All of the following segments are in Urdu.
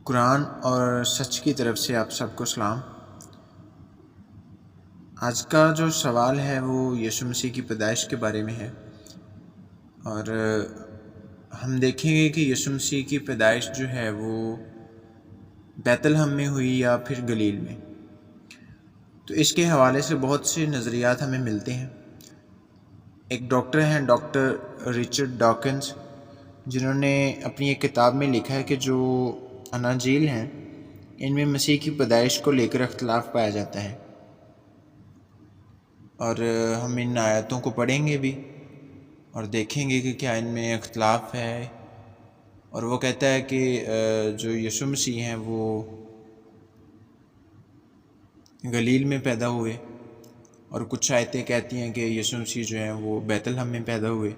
قرآن اور سچ کی طرف سے آپ سب کو سلام۔ آج کا جو سوال ہے وہ یسوع مسیح کی پیدائش کے بارے میں ہے، اور ہم دیکھیں گے کہ یسوع مسیح کی پیدائش جو ہے وہ بیت لحم میں ہوئی یا پھر گلیل میں۔ تو اس کے حوالے سے بہت سے نظریات ہمیں ملتے ہیں۔ ایک ڈاکٹر ہیں، ڈاکٹر رچرڈ ڈاکنز، جنہوں نے اپنی ایک کتاب میں لکھا ہے کہ جو اناجیل ہیں ان میں مسیح کی پیدائش کو لے کر اختلاف پایا جاتا ہے، اور ہم ان آیتوں کو پڑھیں گے بھی اور دیکھیں گے کہ کیا ان میں اختلاف ہے۔ اور وہ کہتا ہے کہ جو یسوع مسیح ہیں وہ گلیل میں پیدا ہوئے، اور کچھ آیتیں کہتی ہیں کہ یسوع مسیح جو ہیں وہ بیت لحم میں پیدا ہوئے۔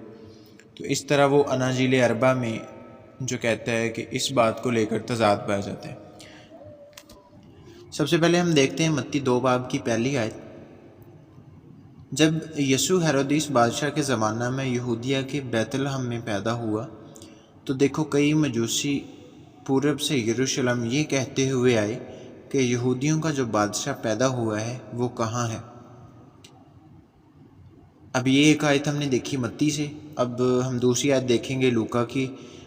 تو اس طرح وہ اناجیل اربع میں جو کہتا ہے کہ اس بات کو لے کر تضاد پایا جاتا ہے۔ سب سے پہلے ہم دیکھتے ہیں متی 2 باب کی پہلی آیت۔ جب یسوع ہیرودیس بادشاہ کے زمانہ میں یہودیہ کے بیت لحم میں پیدا ہوا تو دیکھو کئی مجوسی پورب سے یروشلم یہ کہتے ہوئے آئے کہ یہودیوں کا جو بادشاہ پیدا ہوا ہے وہ کہاں ہے۔ اب یہ ایک آیت ہم نے دیکھی متی سے، اب ہم دوسری آیت دیکھیں گے لوکا کی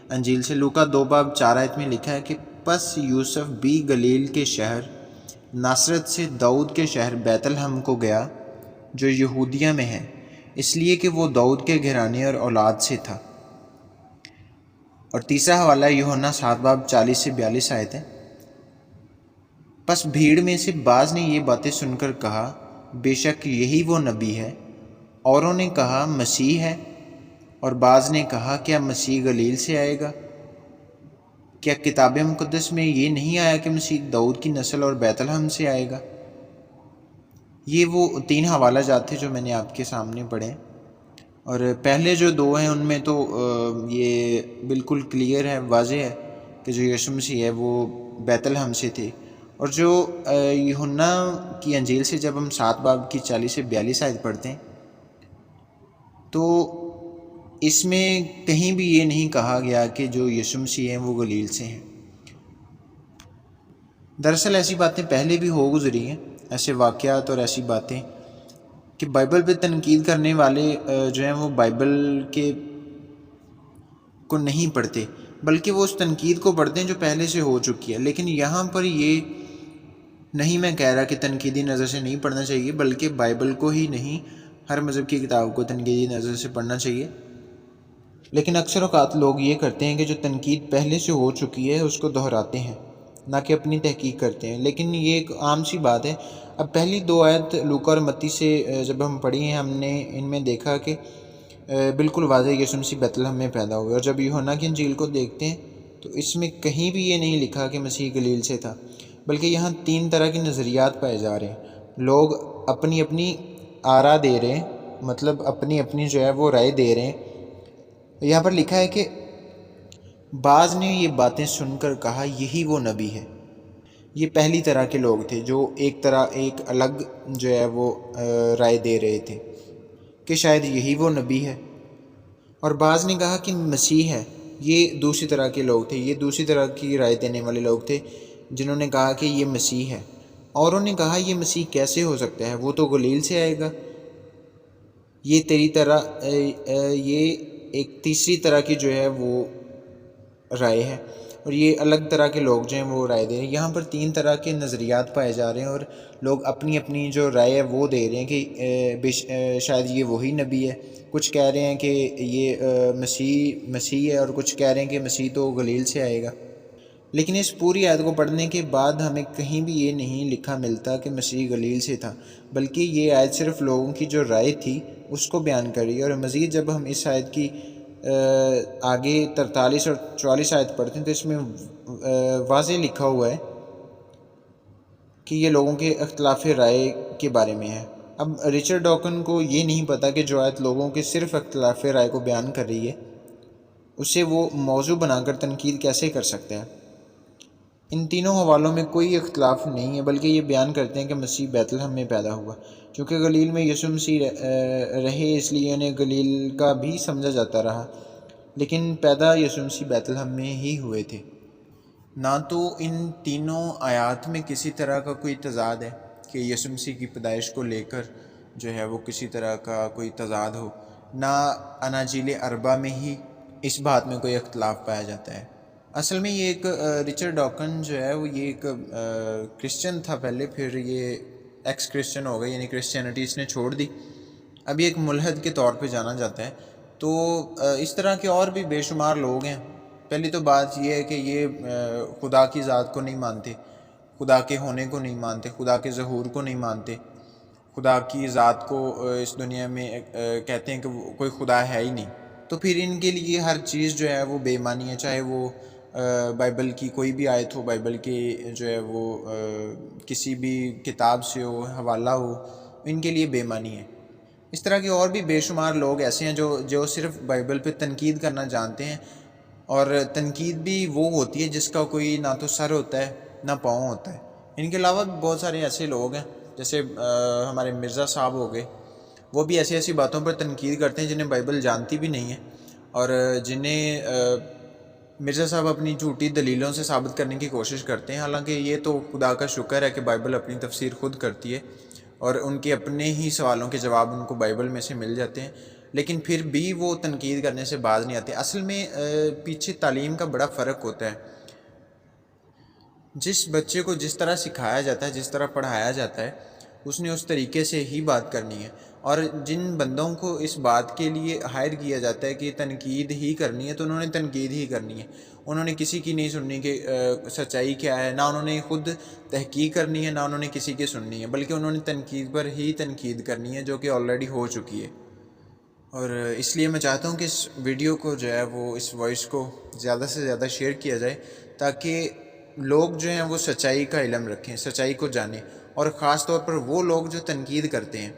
انجیل سے۔ لوکا 2 باب 4 آیت میں لکھا ہے کہ پس یوسف بھی گلیل کے شہر ناصرت سے داؤد کے شہر بیت لحم کو گیا جو یہودیہ میں ہے، اس لیے کہ وہ داؤد کے گھرانے اور اولاد سے تھا۔ اور تیسرا حوالہ یوحنا 7 باب 40 سے 42 آیت ہے۔ پس بھیڑ میں سے بعض نے یہ باتیں سن کر کہا، بے شک یہی وہ نبی ہے، اوروں نے کہا مسیح ہے، اور بعض نے کہا کیا مسیح گلیل سے آئے گا؟ کیا کتاب مقدس میں یہ نہیں آیا کہ مسیح داؤد کی نسل اور بیت لحم سے آئے گا؟ یہ وہ 3 حوالہ جات تھے جو میں نے آپ کے سامنے پڑھے، اور پہلے جو 2 ہیں ان میں تو یہ بالکل کلیئر ہے، واضح ہے کہ جو یسوع مسیح ہے وہ بیت لحم سے تھے۔ اور جو یوحنا کی انجیل سے جب ہم 7 باب کی 40 سے 42 آیت پڑھتے ہیں تو اس میں کہیں بھی یہ نہیں کہا گیا کہ جو یسوع مسیح ہیں وہ گلیل سے ہیں۔ دراصل ایسی باتیں پہلے بھی ہو گزری ہیں، ایسے واقعات اور ایسی باتیں کہ بائبل پہ تنقید کرنے والے جو ہیں وہ بائبل کو نہیں پڑھتے، بلکہ وہ اس تنقید کو پڑھتے ہیں جو پہلے سے ہو چکی ہے۔ لیکن یہاں پر یہ نہیں میں کہہ رہا کہ تنقیدی نظر سے نہیں پڑھنا چاہیے، بلکہ بائبل کو ہی نہیں ہر مذہب کی کتاب کو تنقیدی نظر سے پڑھنا چاہیے۔ لیکن اکثر اوقات لوگ یہ کرتے ہیں کہ جو تنقید پہلے سے ہو چکی ہے اس کو دہراتے ہیں، نہ کہ اپنی تحقیق کرتے ہیں۔ لیکن یہ ایک عام سی بات ہے۔ اب پہلی 2 آیت لوکا اور متی سے جب ہم پڑھی ہیں، ہم نے ان میں دیکھا کہ بالکل واضح یسوع مسیح بیت لحم میں پیدا ہوئے، اور جب یوحنا کی انجیل کو دیکھتے ہیں تو اس میں کہیں بھی یہ نہیں لکھا کہ مسیح گلیل سے تھا، بلکہ یہاں 3 طرح کے نظریات پائے جا رہے ہیں۔ لوگ اپنی اپنی آرا دے رہے ہیں، مطلب اپنی اپنی جو ہے وہ رائے دے رہے ہیں۔ یہاں پر لکھا ہے کہ بعض نے یہ باتیں سن کر کہا یہی وہ نبی ہے۔ یہ پہلی طرح کے لوگ تھے جو ایک الگ جو ہے وہ رائے دے رہے تھے کہ شاید یہی وہ نبی ہے، اور بعض نے کہا کہ مسیح ہے۔ یہ دوسری طرح کے لوگ تھے، یہ دوسری طرح کی رائے دینے والے لوگ تھے جنہوں نے کہا کہ یہ مسیح ہے۔ اوروں نے کہا یہ مسیح کیسے ہو سکتا ہے، وہ تو گلیل سے آئے گا۔ یہ تیری طرح یہ ایک تیسری طرح کی جو ہے وہ رائے ہے، اور یہ الگ طرح کے لوگ جو ہیں وہ رائے دے رہے ہیں۔ یہاں پر 3 طرح کے نظریات پائے جا رہے ہیں، اور لوگ اپنی اپنی جو رائے ہے وہ دے رہے ہیں کہ شاید یہ وہی نبی ہے۔ کچھ کہہ رہے ہیں کہ یہ مسیح ہے، اور کچھ کہہ رہے ہیں کہ مسیح تو گلیل سے آئے گا۔ لیکن اس پوری آیت کو پڑھنے کے بعد ہمیں کہیں بھی یہ نہیں لکھا ملتا کہ مسیح گلیل سے تھا، بلکہ یہ آیت صرف لوگوں کی جو رائے تھی اس کو بیان کر رہی ہے۔ اور مزید جب ہم اس آیت کی آگے 43 اور 44 آیت پڑھتے ہیں تو اس میں واضح لکھا ہوا ہے کہ یہ لوگوں کے اختلاف رائے کے بارے میں ہے۔ اب رچرڈ ڈاکن کو یہ نہیں پتا کہ جو آیت لوگوں کے صرف اختلاف رائے کو بیان کر رہی ہے اسے وہ موضوع بنا کر تنقید کیسے کر سکتا ہے۔ ان تینوں حوالوں میں کوئی اختلاف نہیں ہے، بلکہ یہ بیان کرتے ہیں کہ مسیح بیت لحم میں پیدا ہوا۔ چونکہ گلیل میں یسوع مسیح رہے اس لیے انہیں گلیل کا بھی سمجھا جاتا رہا، لیکن پیدا یسوع مسیح بیت لحم میں ہی ہوئے تھے۔ نہ تو ان تینوں آیات میں کسی طرح کا کوئی تضاد ہے کہ یسوع مسیح کی پیدائش کو لے کر جو ہے وہ کسی طرح کا کوئی تضاد ہو، نہ اناجیل اربع میں ہی اس بات میں کوئی اختلاف پایا جاتا ہے۔ اصل میں یہ ایک رچرڈ ڈاکن جو ہے وہ یہ ایک کرسچن تھا پہلے، پھر یہ ایکس کرسچن ہو گیا، یعنی کرسچینٹی اس نے چھوڑ دی، اب یہ ایک ملحد کے طور پہ جانا جاتا ہے۔ تو اس طرح کے اور بھی بے شمار لوگ ہیں۔ پہلی تو بات یہ ہے کہ یہ خدا کی ذات کو نہیں مانتے، خدا کے ہونے کو نہیں مانتے، خدا کے ظہور کو نہیں مانتے، خدا کی ذات کو اس دنیا میں کہتے ہیں کہ کوئی خدا ہے ہی نہیں۔ تو پھر ان کے لیے ہر چیز جو ہے وہ بے معنی ہے، چاہے وہ بائبل کی کوئی بھی آیت ہو، بائبل کی جو ہے وہ کسی بھی کتاب سے ہو، حوالہ ہو، ان کے لیے بے معنی ہے۔ اس طرح کے اور بھی بے شمار لوگ ایسے ہیں جو صرف بائبل پہ تنقید کرنا جانتے ہیں، اور تنقید بھی وہ ہوتی ہے جس کا کوئی نہ تو سر ہوتا ہے نہ پاؤں ہوتا ہے۔ ان کے علاوہ بھی بہت سارے ایسے لوگ ہیں، جیسے ہمارے مرزا صاحب ہو گئے، وہ بھی ایسی ایسی باتوں پر تنقید کرتے ہیں جنہیں بائبل جانتی بھی نہیں ہے، اور جنہیں مرزا صاحب اپنی جھوٹی دلیلوں سے ثابت کرنے کی کوشش کرتے ہیں، حالانکہ یہ تو خدا کا شکر ہے کہ بائبل اپنی تفسیر خود کرتی ہے اور ان کے اپنے ہی سوالوں کے جواب ان کو بائبل میں سے مل جاتے ہیں، لیکن پھر بھی وہ تنقید کرنے سے باز نہیں آتے۔ اصل میں پیچھے تعلیم کا بڑا فرق ہوتا ہے۔ جس بچے کو جس طرح سکھایا جاتا ہے، جس طرح پڑھایا جاتا ہے، اس نے اس طریقے سے ہی بات کرنی ہے، اور جن بندوں کو اس بات کے لیے ہائر کیا جاتا ہے کہ تنقید ہی کرنی ہے، تو انہوں نے تنقید ہی کرنی ہے، انہوں نے کسی کی نہیں سننی کہ سچائی کیا ہے، نہ انہوں نے خود تحقیق کرنی ہے، نہ انہوں نے کسی کی سننی ہے، بلکہ انہوں نے تنقید پر ہی تنقید کرنی ہے جو کہ آلریڈی ہو چکی ہے۔ اور اس لیے میں چاہتا ہوں کہ اس ویڈیو کو جو ہے وہ اس وائس کو زیادہ سے زیادہ شیئر کیا جائے، تاکہ لوگ جو ہیں وہ سچائی کا علم رکھیں، سچائی کو جانیں، اور خاص طور پر وہ لوگ جو تنقید کرتے ہیں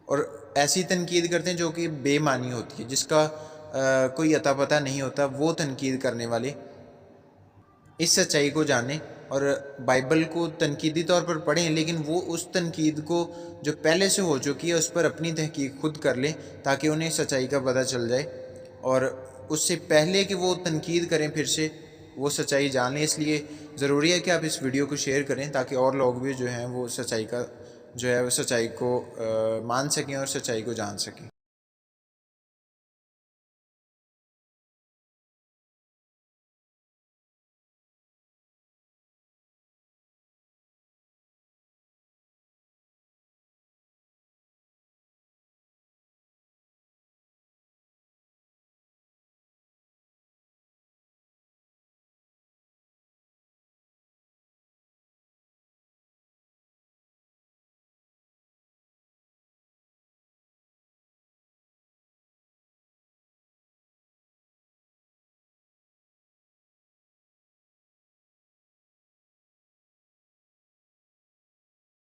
اور ایسی تنقید کرتے ہیں جو کہ بے معنی ہوتی ہے، جس کا کوئی عطا پتہ نہیں ہوتا، وہ تنقید کرنے والے اس سچائی کو جانیں اور بائبل کو تنقیدی طور پر پڑھیں، لیکن وہ اس تنقید کو جو پہلے سے ہو چکی ہے اس پر اپنی تحقیق خود کر لیں، تاکہ انہیں سچائی کا پتہ چل جائے، اور اس سے پہلے کہ وہ تنقید کریں پھر سے وہ سچائی جان لیں۔ اس لیے ضروری ہے کہ آپ اس ویڈیو کو شیئر کریں، تاکہ اور لوگ بھی جو ہیں وہ سچائی کا جو ہے وہ سچائی کو مان سکیں اور سچائی کو جان سکیں۔